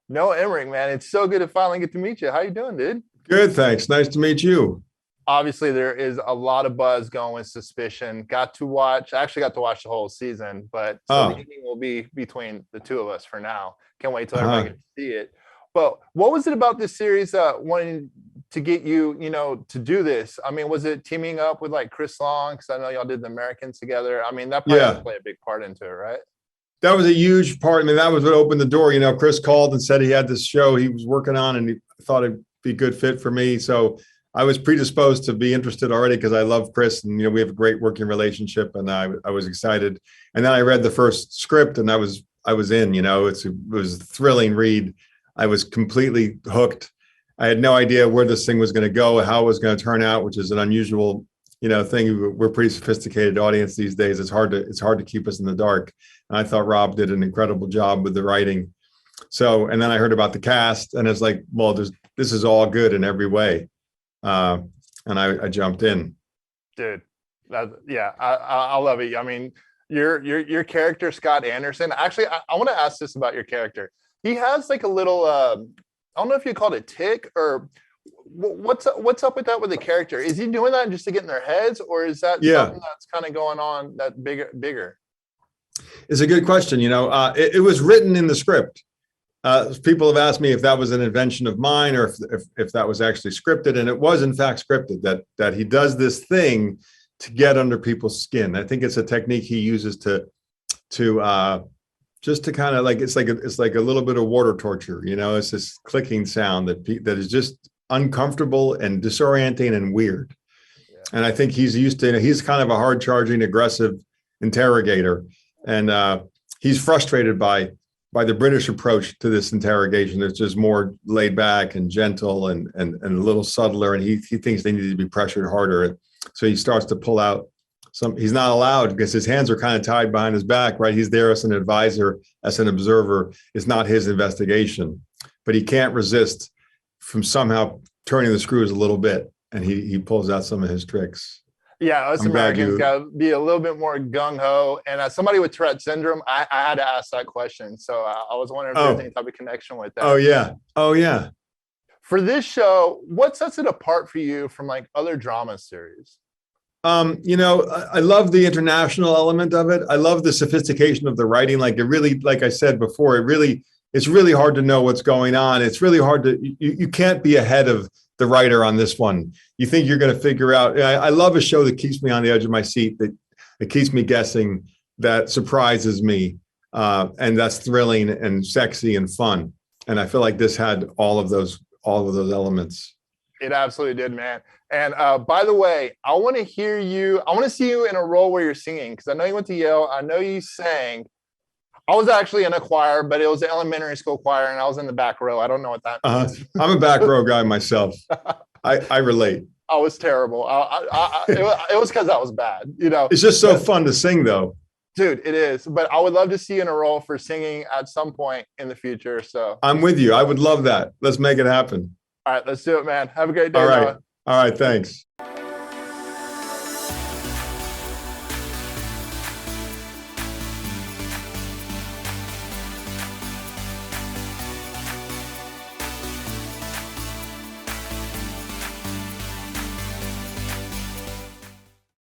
Noah Emmerich, man. It's so good to finally get to meet you. How you doing, dude? Good, thanks. Nice to meet you. Obviously, there is a lot of buzz going with Suspicion. I actually got to watch the whole season, but so the Oh, evening will be between the two of us for now. Can't wait till everybody uh-huh. gets to see it. But what was it about this series wanting to get you, to do this? I mean, was it teaming up with like Chris Long? Because I know y'all did the Americans together. I mean, that probably had to Yeah, play a big part into it, right? that was a huge part. I mean, that was what opened the door. Chris called and said he had this show he was working on and he thought it'd be a good fit for me. So I was predisposed to be interested already because I love Chris and, we have a great working relationship and I was excited. And then I read the first script and I was in, it was a thrilling read. I was completely hooked. I had no idea where this thing was going to go, how it was going to turn out, which is an unusual, thing. We're a pretty sophisticated audience these days. It's hard to keep us in the dark. And I thought Rob did an incredible job with the writing. So, and then I heard about the cast and it's like, well, this is all good in every way. Uh, and I jumped in. Dude, I love it. I mean, your character Scott Anderson. Actually, I want to ask this about your character. He has like a little I don't know if you called it tick or what's up with that with the character. Is he doing that just to get in their heads, or is that Yeah, something that's kind of going on that bigger? it's a good question. It was written in the script. People have asked me if that was an invention of mine or if that was actually scripted, and it was in fact scripted. That he does this thing to get under people's skin. I think it's a technique he uses to just to kind of like it's like a little bit of water torture. It's this clicking sound that is just uncomfortable and disorienting and weird. Yeah. And I think he's kind of a hard charging, aggressive interrogator, and he's frustrated by the British approach to this interrogation. It's just more laid back and gentle and a little subtler. And he thinks they need to be pressured harder. So he starts to pull out he's not allowed because his hands are kind of tied behind his back, right? He's there as an advisor, as an observer. It's not his investigation, but he can't resist from somehow turning the screws a little bit. And he pulls out some of his tricks. Yeah, us I'm glad Americans you, got to be a little bit more gung ho. And as somebody with Tourette syndrome, I had to ask that question. So I was wondering if there's any type of connection with that. oh yeah. Oh yeah. For this show, what sets it apart for you from like other drama series? I love the international element of it. I love the sophistication of the writing. Like it really, like I said before, it's really hard to know what's going on. It's really hard you can't be ahead of the writer on this one. You think you're going to figure out. I love a show that keeps me on the edge of my seat, that keeps me guessing, that surprises me, and that's thrilling and sexy and fun. And I feel like this had all of those elements. It absolutely did, man. And by the way, I want to hear you. I want to see you in a role where you're singing because I know you went to Yale. I know you sang. I was actually in a choir, but it was an elementary school choir, and I was in the back row. I don't know what that means. I'm a back row guy myself. I relate. I was terrible. It was because I was bad, It's just so fun to sing, though. Dude, it is. But I would love to see you in a role for singing at some point in the future. So I'm with you. I would love that. Let's make it happen. all right, let's do it, man. Have a great day. All right. Noah. All right. Thanks.